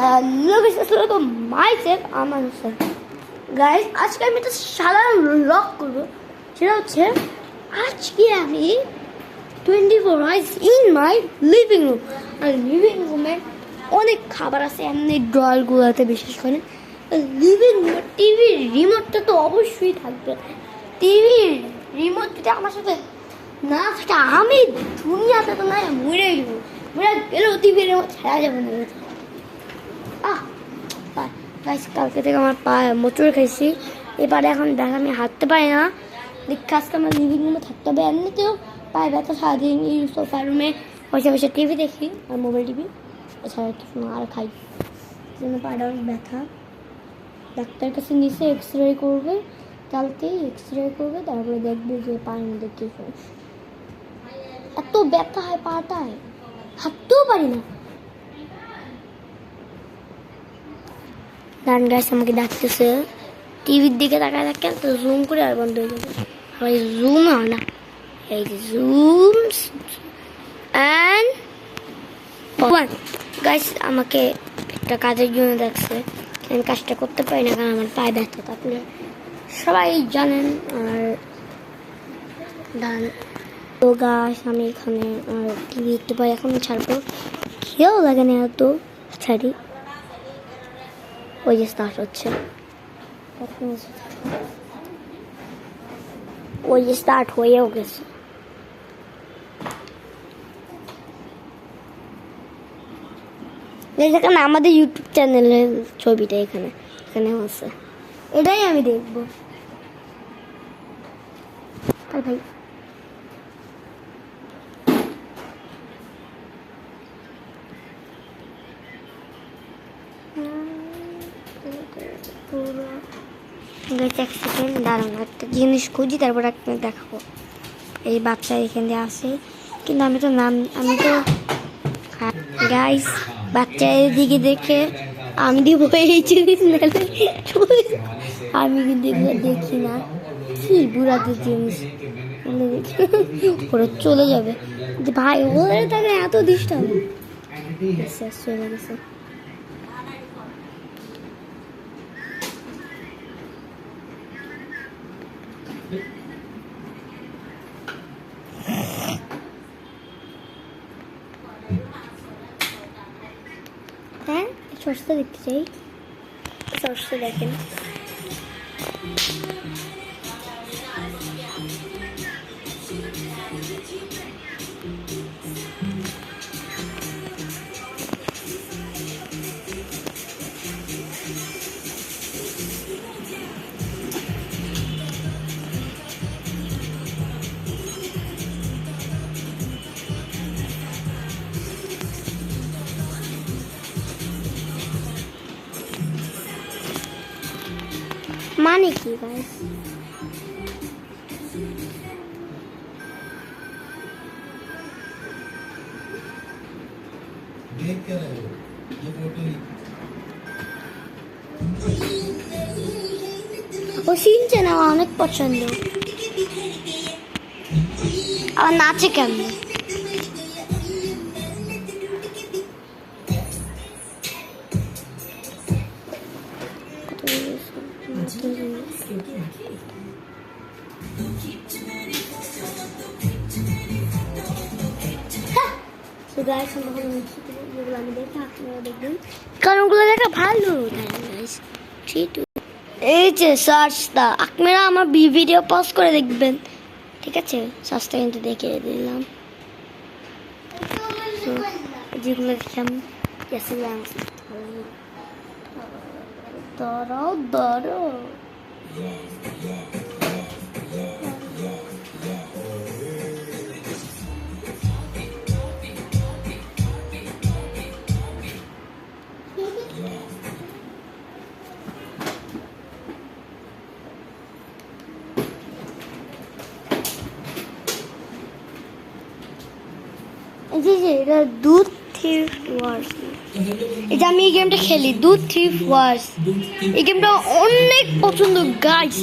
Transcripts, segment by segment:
Hello guys, আসসালামু আলাইকুম। Myself আমান Hossain. Guys, আজকে আমি একটা সাধারণ ব্লগ করবো। সেটা হচ্ছে আজকে আমি 24 hours in my living room. আর লিভিং রুমে অনেক খাবার আছে, এমনি ড্রয়ারগুলোতে বিশেষ করে। লিভিং রুমে টিভির রিমোটটা তো অবশ্যই থাকবে। টিভির রিমোট যদি আমার সাথে না থাকে, আমি দুনিয়াতে তো না মরে যাবো। মরে গেলেও টিভির রিমোট ছাড়া যাবে না। কালকে থেকে আমার পায়ে মোচড় খাইছি, এবারে এখন দেখ আমি হাঁটতে পারি না। দেখে আজকে আমার লিভিং রুমে থাকতে হবে। এমনিতেও পায়ে ব্যথা, সারাদিন এই সোফা রুমে বসে বসে টিভি দেখি আর মোবাইল টিভি, এছাড়া কিছু না। আর খাই, জন্য পায়েটা অনেক ব্যথা। ডাক্তার কাছে নিচে এক্স রে করবে, কালকে এক্স রে করবে, তারপরে দেখবে যে পায়ের মধ্যে কী সমস্যা। এত ব্যথা হয় পাটায়, হাঁটতেও পারি না। গান গাছ আমাকে ডাকতেছে, টিভির দিকে তাকায় থাকেন তো জুম করে আর বন্ধ হয়ে যাবে। হয় জুম হয় না, এই যে জুম অ্যান্ড গাইস আমাকে একটা কাজের জন্য দেখছে। আমি কাজটা করতে পারি না কারণ আমার পায়ে ব্যথা, তারপরে সবাই জানেন। আর গান তো গাছ আমি এখানে আর টিভি দেখতে পাই, এখন ছাড়বো। খেয়েও লাগে না এত, ছাড়ি। ওই যে স্টার্ট হচ্ছে, ওই যে স্টার্ট হয়েও গেছে। এখানে আমাদের ইউটিউব চ্যানেলের ছবিটা এখানে এখানে আছে, এটাই আমি দেখবো। ভাই এক সেকেন্ড দাঁড়ান, একটা জিনিস খুঁজি, তারপর আপনাকে দেখাবো। এই বাচ্চা এখানে আসে, কিন্তু আমি তো গাইস বাচ্চা এদিকে দেখে আমি দিব এই জিনিস, আমি কিন্তু এগুলো দেখি না। কি বুড়াদের জিনিস ওরা চলে যাবে ভাই, ওদের তাকে এত ডিস্টার্ব। চলে গেছে। হ্যাঁ, সরষে দেখতে চাই, সরষে দেখেন। মানে কি গাইস, देख क्या रहे हो ये फोटो ও সিনচেন আমার অনেক পছন্দ। আবার নাচে কেমন, কারণ ওগুলো দেখা ভালো। এই যে সার্চটা আপনারা আমার ভিডিও পজ করে দেখবেন, ঠিক আছে? সার্চটা কিন্তু দেখে দিলাম, যেগুলো দেখলাম। দাঁড়াও দাঁড়াও, এটা দুধ থিফ ওয়ার্স। এটা আমি এই গেমটা খেলি, দুধ থিফ ওয়ার্স। এই গেমটা অনেক পছন্দ গাইস।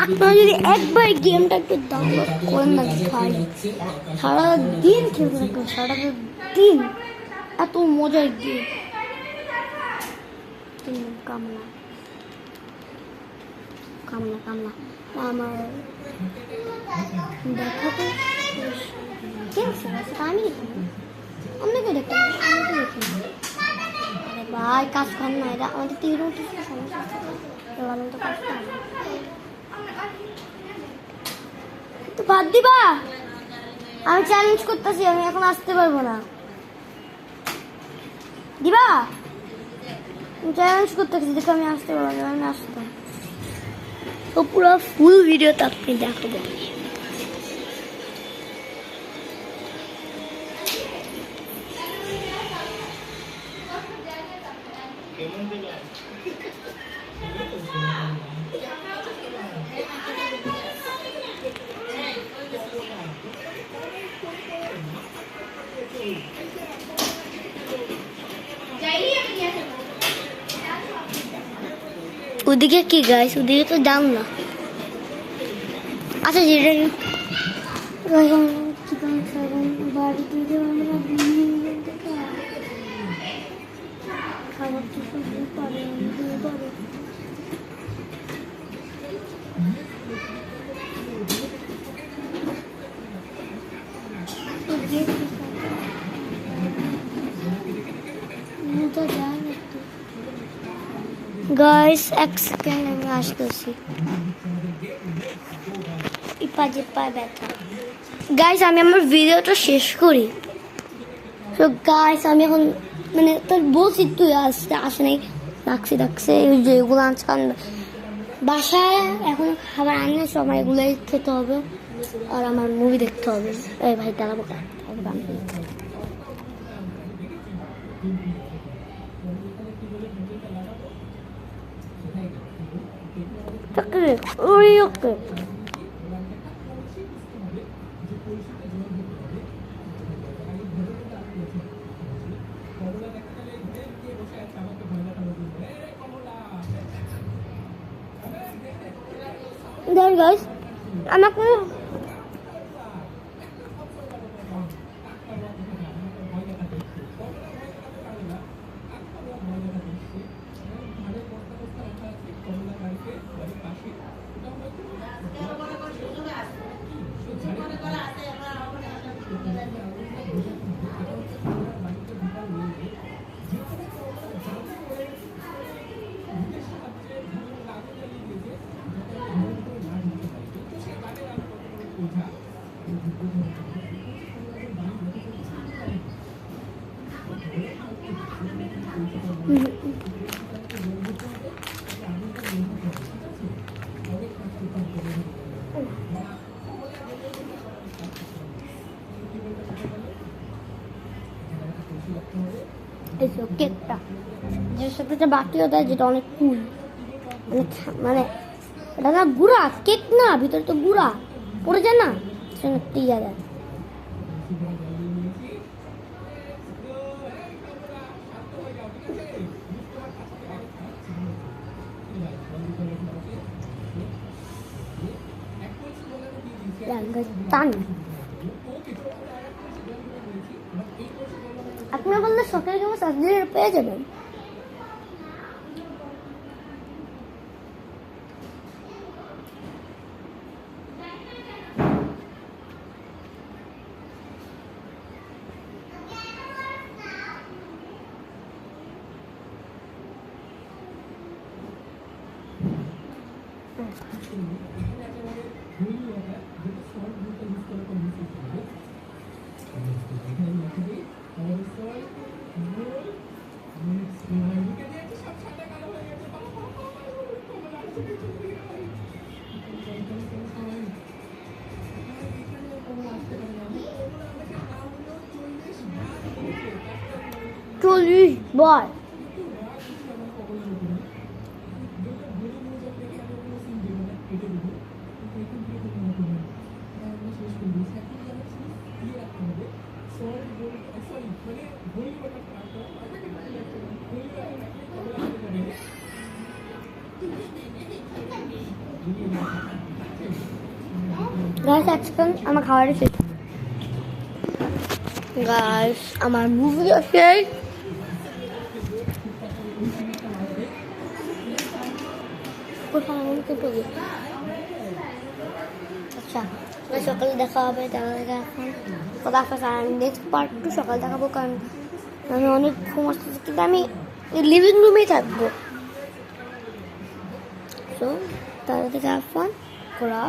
আপনারা যদি একবার এই গেমটা একটু ডাউনলোড করেন না ভাই, সারাদিন খেলতে থাকবেন, সারাদিন। এত মজার গেম। কামলা কামলা কামলা আমার দেখা তো কে আছে আমি দেখিনি অনেকে দেখতে আমি তো দেখিনি আরে ভাই কাজ কর না এটা আমাদের তীর উঠেছে সমস্যা ভালো তো কাজ কর তো বাদ দিবা আমি চ্যালেঞ্জ করতেছি আমি এখন আসতে পারবো না দিবা চ্যালেঞ্জ করতেছি দেখো আমি আসতে পারবো না আমি আসতাম তো পুরো ফুল ভিডিওটা আপনি দেখাবো ওদিকে কি গাইস ওদিকে তো দাম না আচ্ছা যেটা চিকেন সাগন বাড়িতে আমরা খাবার কিছু পারে পারে গাইস এক সেকেন্ড আমি আসতেছি ইপা ব্যথা গাইস আমি আমার ভিডিওটা শেষ করি তো গাইস আমি এখন মানে তোর বলছি তুই আসে নাই ডাকছে ওই যে এগুলো আজকাল বাসায় এখন খাবার আনলে সময় এগুলোই খেতে হবে আর আমার মুভি দেখতে হবে এই ভাই দাঁড়াবো ওকে there guys আমাকে কেকটা যে সাথে বাকি হতে হয় যেটা অনেক কুল মানে এটা না গুঁড়া কেক না ভিতরে তো গুঁড়া পড়ে যায় না টিয়া যায় আপনারা বললে সকালে কেমন সার্জারি পেয়ে যাবেন চল্লিশ বার গাইস আজকাল আমার খাবারটা শেষ গাইস আমার মুভি শেষ আমাকে পড়ি। আচ্ছা সকালে দেখা হবে, দেখা দেখা এখন কথা কথা নেক্সট পার্ট 2 সকালে দেখাবো, কারণ আমি অনেক ঘুম আসতেছি, কিন্তু আমি লিভিং রুমেই থাকবো। সো তাহলে দেখা ফোন করা।